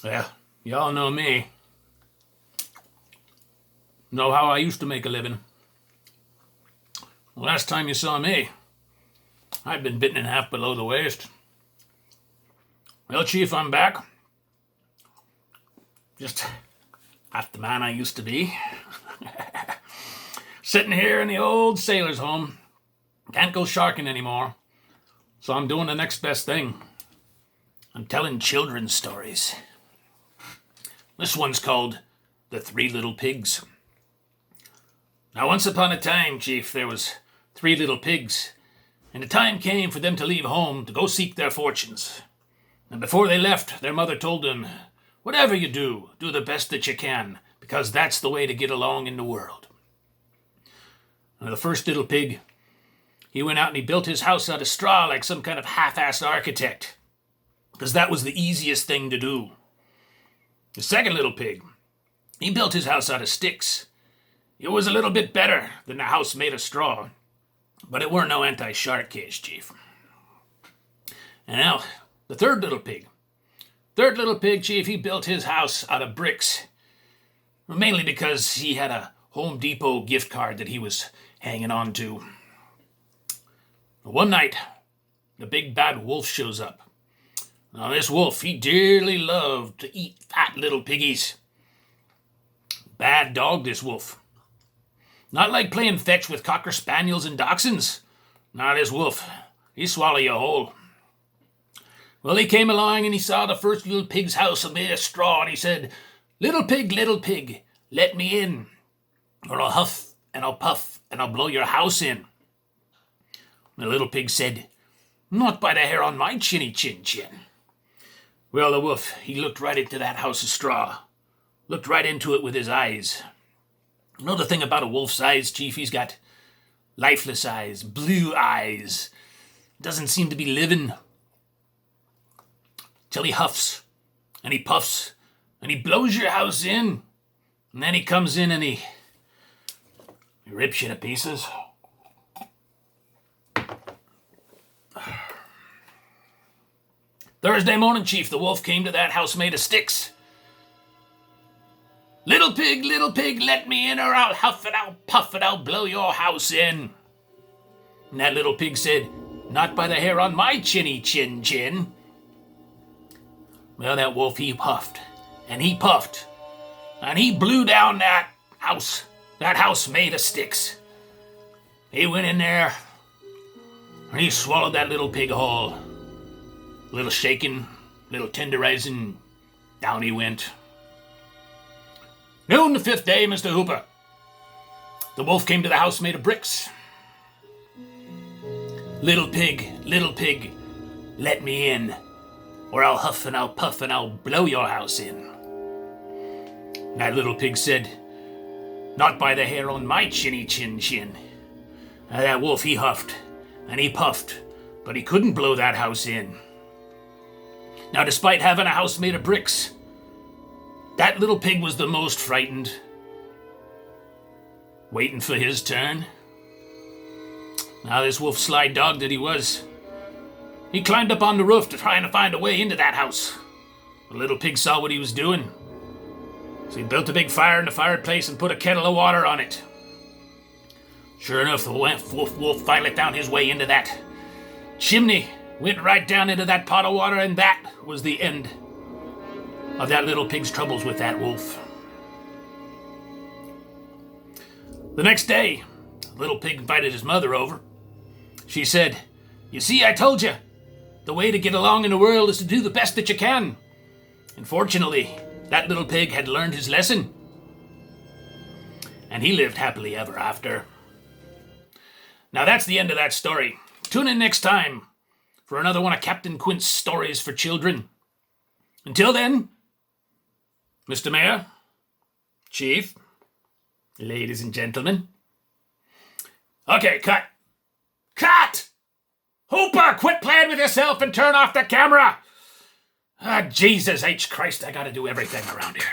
Well, y'all know me. Know how I used to make a living. Last time you saw me, I'd been bitten in half below the waist. Well, Chief, I'm back. Just half the man I used to be. Sitting here in the old sailor's home. Can't go sharking anymore. So I'm doing the next best thing. I'm telling children's stories. This one's called The Three Little Pigs. Now, once upon a time, Chief, there was 3 little pigs, and the time came for them to leave home to go seek their fortunes. And before they left, their mother told them, whatever you do, do the best that you can, because that's the way to get along in the world. Now, the first little pig, he went out and he built his house out of straw like some kind of half-assed architect, because that was the easiest thing to do. The second little pig, he built his house out of sticks. It was a little bit better than the house made of straw, but it weren't no anti-shark case, Chief. And now, the third little pig. Chief, he built his house out of bricks, mainly because he had a Home Depot gift card that he was hanging on to. One night, the big bad wolf shows up. Now, this wolf, he dearly loved to eat fat little piggies. Bad dog, this wolf. Not like playing fetch with cocker spaniels and dachshunds. Now, this wolf, he swallow you whole. Well, he came along and he saw the first little pig's house made of straw, and he said, little pig, let me in, or I'll huff and I'll puff and I'll blow your house in. The little pig said, not by the hair on my chinny chin chin. Well, the wolf, he looked right into that house of straw. Looked right into it with his eyes. Another thing about a wolf's eyes, Chief, he's got lifeless eyes, blue eyes. Doesn't seem to be living. Till he huffs, and he puffs, and he blows your house in. And then he comes in and he rips you to pieces. Thursday morning, Chief, the wolf came to that house made of sticks. Little pig, let me in, or I'll huff and I'll puff and I'll blow your house in. And that little pig said, not by the hair on my chinny chin chin. Well, that wolf, he puffed, and he puffed, and he blew down that house made of sticks. He went in there, and he swallowed that little pig whole. A little shaking, a little tenderizing, down he went. Noon the 5th day, Mr. Hooper. The wolf came to the house made of bricks. Little pig, let me in, or I'll huff and I'll puff and I'll blow your house in. That little pig said, not by the hair on my chinny chin chin. And that wolf, he huffed and he puffed, but he couldn't blow that house in. Now, despite having a house made of bricks, that little pig was the most frightened, waiting for his turn. Now, this wolf sly dog that he was, he climbed up on the roof to try and find a way into that house. The little pig saw what he was doing, so he built a big fire in the fireplace and put a kettle of water on it. Sure enough, the wolf finally found his way into that chimney, went right down into that pot of water, and that was the end of that little pig's troubles with that wolf. The next day, the little pig invited his mother over. She said, you see, I told you, the way to get along in the world is to do the best that you can. And fortunately, that little pig had learned his lesson. And he lived happily ever after. Now that's the end of that story. Tune in next time for another one of Captain Quint's stories for children. Until then, Mr. Mayor, Chief, ladies and gentlemen. Okay, cut. Cut! Hooper, quit playing with yourself and turn off the camera! Ah, Jesus H. Christ, I gotta do everything around here.